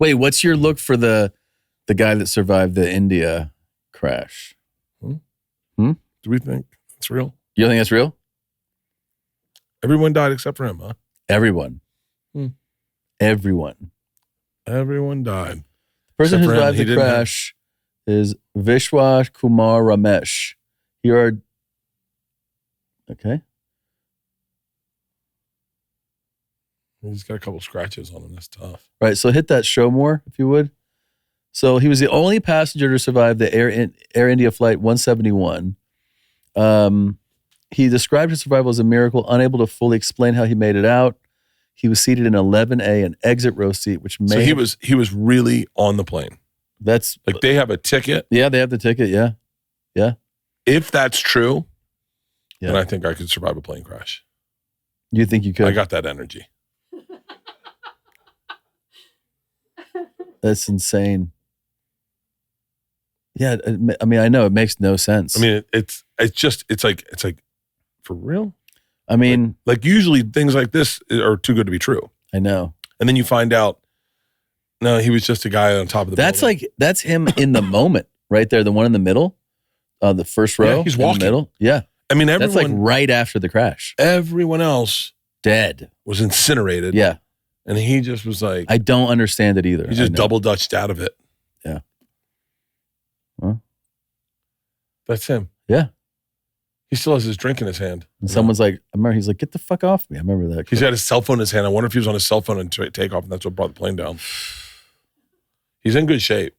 Wait, what's your look for the guy that survived the India crash? Do we think it's real? You think that's real? Everyone died except for him, huh? Everyone. Everyone. Everyone died. The person who Except for him. survived He the didn't crash is Vishwa Kumar Ramesh. Here are... Okay. He's got a couple scratches on him. That's tough. Right, so hit that show more, if you would. So he was the only passenger to survive the Air India flight 171. He described his survival as a miracle, unable to fully explain how he made it out. He was seated in 11A, an exit row seat, which may... So he was really on the plane. That's... Like they have a ticket. Yeah, they have the ticket, yeah. Yeah. If that's true, Yeah. then I think I could survive a plane crash. You think you could? I got that energy. That's insane. Yeah, I mean, I know it makes no sense. I mean, it's like for real. I mean, like usually things like this are too good to be true. I know. And then you find out, no, he was just a guy on top of the building. That's him in the moment, right there, the one in the middle, the first row. Yeah, he's walking. In the middle. Yeah. I mean, that's like right after the crash. Everyone else dead, was incinerated. Yeah. And he just was like, I don't understand it either. He just double dutched out of it. Yeah. Well, that's him. Yeah. He still has his drink in his hand. And someone's like, I remember he's like, get the fuck off me. I remember that. He's got his cell phone in his hand. I wonder if he was on his cell phone and take off, and that's what brought the plane down. He's in good shape.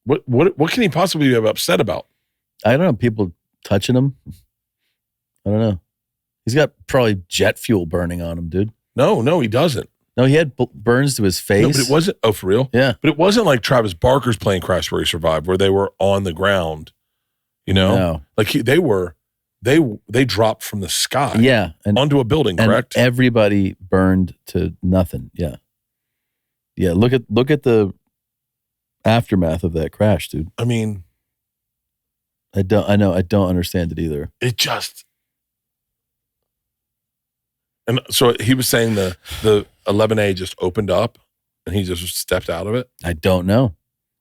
What can he possibly be upset about? I don't know. People touching him. I don't know. He's got probably jet fuel burning on him, dude. No, he doesn't. No, he had burns to his face. No, but it wasn't. Oh, for real? Yeah. But it wasn't like Travis Barker's plane crash where he survived, where they were on the ground. You know, no. Like they dropped from the sky. Yeah, and onto a building. Correct. And everybody burned to nothing. Yeah. Yeah. Look at the aftermath of that crash, dude. I mean, I don't understand it either. It just. And so he was saying the 11A just opened up and he just stepped out of it. I don't know.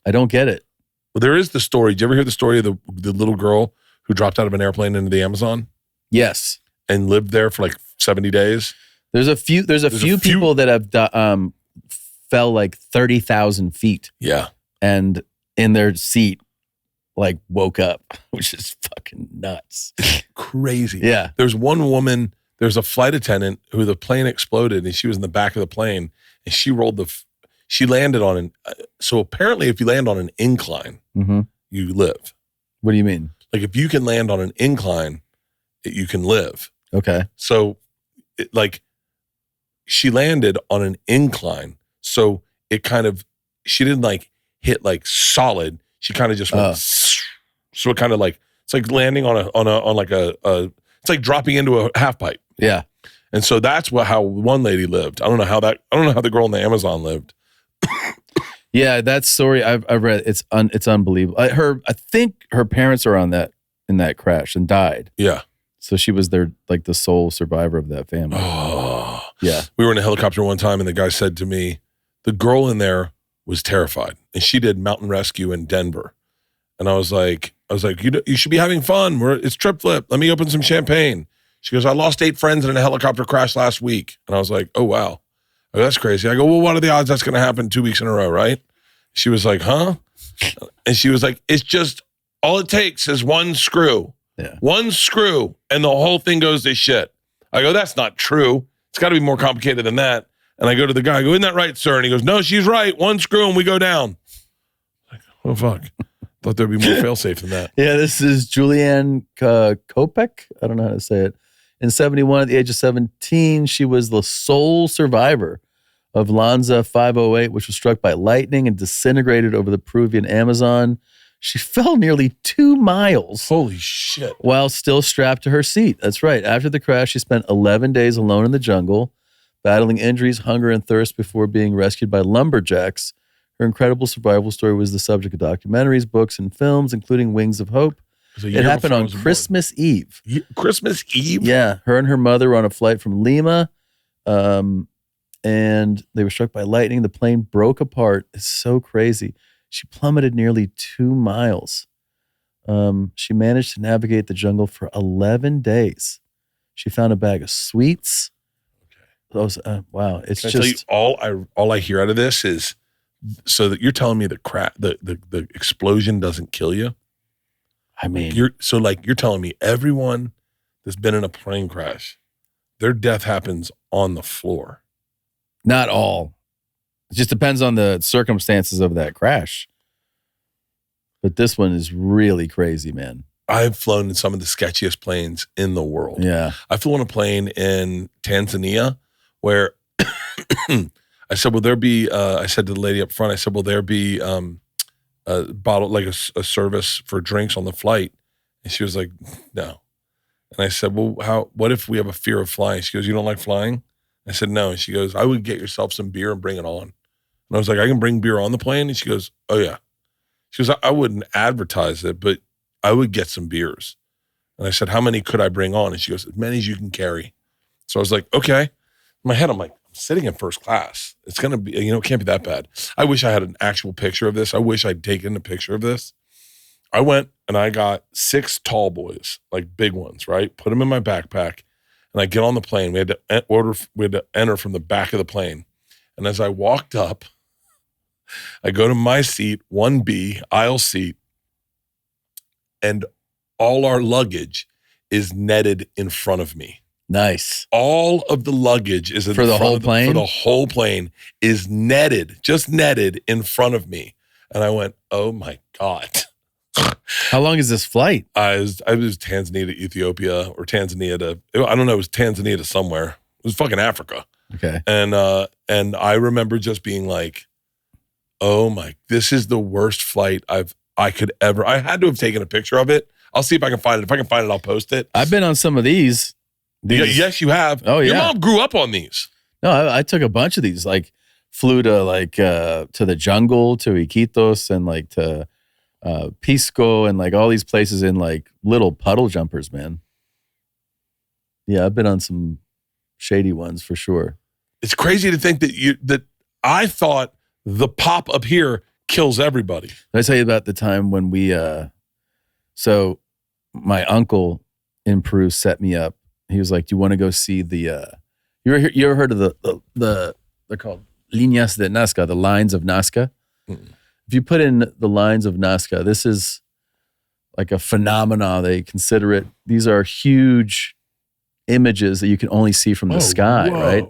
I don't get it. Well, there is the story. Did you ever hear the story of the little girl who dropped out of an airplane into the Amazon? Yes. And lived there for like 70 days? There's a few people that have fell like 30,000 feet. Yeah. And in their seat, like woke up, which is fucking nuts. Crazy. Yeah. There's one woman... There's a flight attendant who the plane exploded and she was in the back of the plane and she landed on so apparently if you land on an incline, you live. What do you mean? Like if you can land on an incline, you can live. Okay. So she landed on an incline. So it kind of, she didn't like hit like solid. She kind of just went, so it kind of like, it's like landing on like it's like dropping into a half pipe. Yeah. And so that's how one lady lived. I don't know how the girl in the Amazon lived. Yeah, that story I've read. It's unbelievable. I think her parents are in that crash and died. Yeah. So she was the sole survivor of that family. Oh. Yeah. We were in a helicopter one time and the guy said to me, the girl in there was terrified and she did mountain rescue in Denver. And I was like, you should be having fun. It's trip flip. Let me open some champagne. She goes, I lost 8 friends in a helicopter crash last week. And I was like, oh, wow. Oh, that's crazy. I go, well, what are the odds that's going to happen 2 weeks in a row, right? She was like, huh? And she was like, it's just, all it takes is one screw. Yeah. One screw, and the whole thing goes to shit. I go, that's not true. It's got to be more complicated than that. And I go to the guy, I go, isn't that right, sir? And he goes, no, she's right. One screw and we go down. Like, oh, fuck. Thought there'd be more fail-safe than that. Yeah, this is Juliane Koepcke. I don't know how to say it. In 71, at the age of 17, she was the sole survivor of Lanza 508, which was struck by lightning and disintegrated over the Peruvian Amazon. She fell nearly 2 miles. Holy shit. While still strapped to her seat. That's right. After the crash, she spent 11 days alone in the jungle, battling injuries, hunger, and thirst before being rescued by lumberjacks. Her incredible survival story was the subject of documentaries, books, and films, including Wings of Hope. It happened on Christmas Eve. Christmas Eve? Yeah. Her and her mother were on a flight from Lima. and they were struck by lightning. The plane broke apart. It's so crazy. She plummeted nearly 2 miles. She managed to navigate the jungle for 11 days. She found a bag of sweets. Those, wow, it's Can I just tell you, all I hear out of this is, so that you're telling me the explosion doesn't kill you. I mean, You're telling me everyone that's been in a plane crash, their death happens on the floor. not all. It just depends on the circumstances of that crash. But this one is really crazy, man. I've flown in some of the sketchiest planes in the world. Yeah. I flew on a plane in Tanzania where I said, will there be, I said to the lady up front, I said, will there be a bottle, like a service for drinks on the flight? And she was like, no. And I said, well, what if we have a fear of flying? She goes, you don't like flying? I said, no. And she goes, I would get yourself some beer and bring it on. And I was like, I can bring beer on the plane? And she goes, oh yeah. She goes, I wouldn't advertise it, but I would get some beers. And I said, how many could I bring on? And she goes, as many as you can carry. So I was like, okay. In my head, I'm like, I'm sitting in first class. It's going to be, it can't be that bad. I wish I had an actual picture of this. I wish I'd taken a picture of this. I went and I got 6 tall boys, like big ones, right? Put them in my backpack. And I get on the plane. We had to enter from the back of the plane. And as I walked up, I go to my seat, 1B, aisle seat, and all our luggage is netted in front of me. Nice. All of the luggage is for the whole plane? For the whole plane is just netted in front of me. And I went, oh my God. How long is this flight? I was Tanzania to Ethiopia, or Tanzania to, I don't know, it was Tanzania to somewhere. It was fucking Africa. Okay. And I remember just being like, oh my, this is the worst flight I could ever. I had to have taken a picture of it. I'll see if I can find it. If I can find it, I'll post it. I've been on some of these. Yes, you have. Oh, yeah. Your mom grew up on these. No, I took a bunch of these. Like, flew to to the jungle, to Iquitos, and like to Pisco, and like all these places in like little puddle jumpers, man. Yeah, I've been on some shady ones for sure. It's crazy to think that I thought the pop up here kills everybody. Did I tell you about the time when we so my uncle in Peru set me up. He was like, do you want to go see the you ever heard of the they're called líneas de Nazca, the lines of Nazca? Mm-mm. If you put in the lines of Nazca, this is like a phenomena. They consider it. These are huge images that you can only see from the sky, whoa. Right?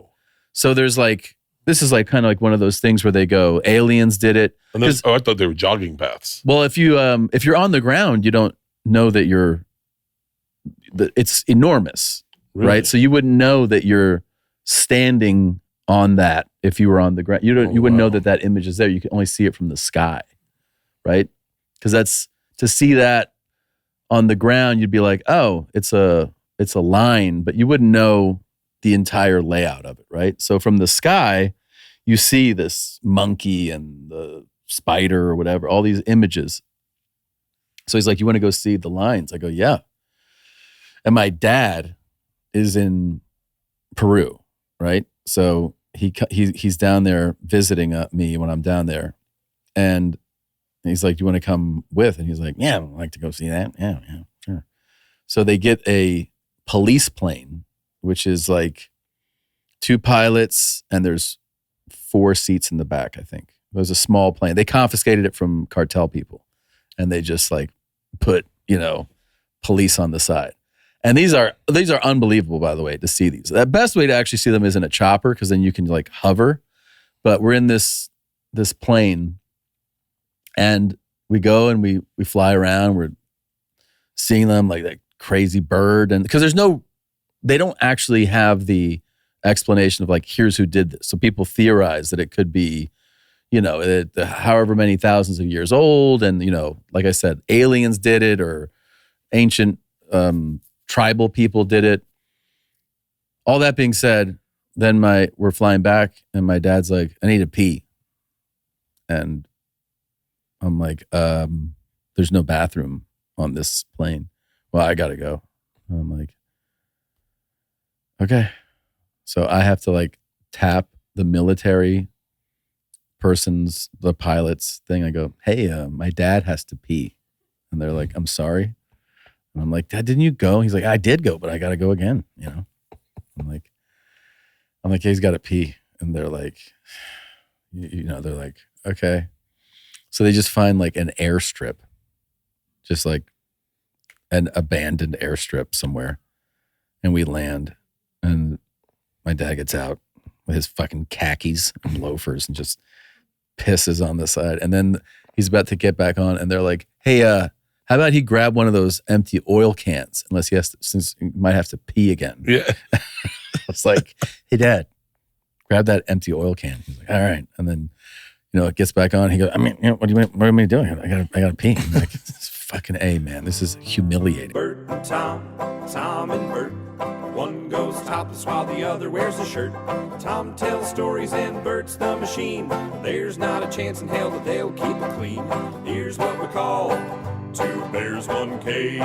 So there's like, this is like kind of like one of those things where they go, aliens did it. And I thought they were jogging paths. Well, if you're on the ground, you don't know that it's enormous, really? Right? So you wouldn't know that you're standing on that if you were on the ground. You wouldn't know that image is there. You can only see it from the sky, right? Because to see that on the ground, you'd be like, oh, it's a line, but you wouldn't know the entire layout of it, right? So from the sky, you see this monkey and the spider or whatever, all these images. So he's like, you want to go see the lines? I go, yeah. And my dad is in Peru, right? So he's down there visiting me when I'm down there. And he's like, do you want to come with? And he's like, yeah, I'd like to go see that. Yeah, sure. So they get a police plane, which is like 2 pilots, and there's 4 seats in the back, I think. It was a small plane. They confiscated it from cartel people, and they just like put, police on the side. And these are unbelievable, by the way, to see these. The best way to actually see them is in a chopper, because then you can like hover. But we're in this plane, and we go and we fly around. We're seeing them like that crazy bird, and because they don't actually have the explanation of like, here's who did this. So people theorize that it could be, however many thousands of years old, and like I said, aliens did it, or ancient tribal people did it. All that being said, then we're flying back, and my dad's like, I need to pee. And I'm like, there's no bathroom on this plane. Well, I gotta go. And I'm like, okay. So I have to like tap the military person's, the pilot's thing. I go, hey, my dad has to pee. And they're like, I'm sorry. And I'm like, Dad, didn't you go? He's like, I did go, but I got to go again. You know, I'm like, yeah, he's got to pee. And they're like, they're like, okay. So they just find like an airstrip, just like an abandoned airstrip somewhere. And we land, and my dad gets out with his fucking khakis and loafers and just pisses on the side. And then he's about to get back on, and they're like, hey, how about he grab one of those empty oil cans, unless he has to, since he might have to pee again. Yeah. I was like, hey, Dad, grab that empty oil can. He's like, all right. And then, it gets back on. He goes, what am I doing? I gotta pee. I'm like, fucking A, man. This is humiliating. Bert and Tom and Bert. One goes topless while the other wears a shirt. Tom tells stories and Bert's the machine. There's not a chance in hell that they'll keep it clean. Here's what we call two bears, one cave.